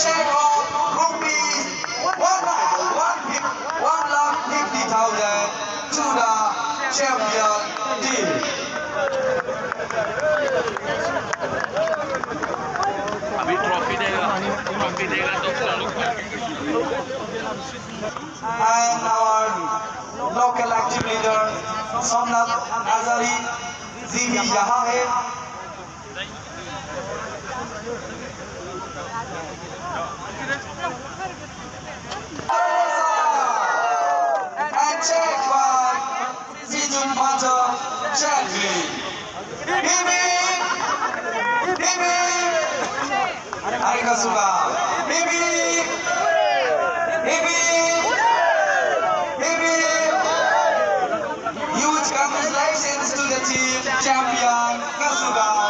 check of rupees 1,50,000 to the champion team. अभी trophy देगा तो उसका लोग And our local active leader Somnath Azari जी भी यहाँ है. And check by Sijun Pata Chadli. Bibi, Bibi, Harika Suga, Bibi, Bibi, Bibi. Huge congratulations to the team champion Kasuga.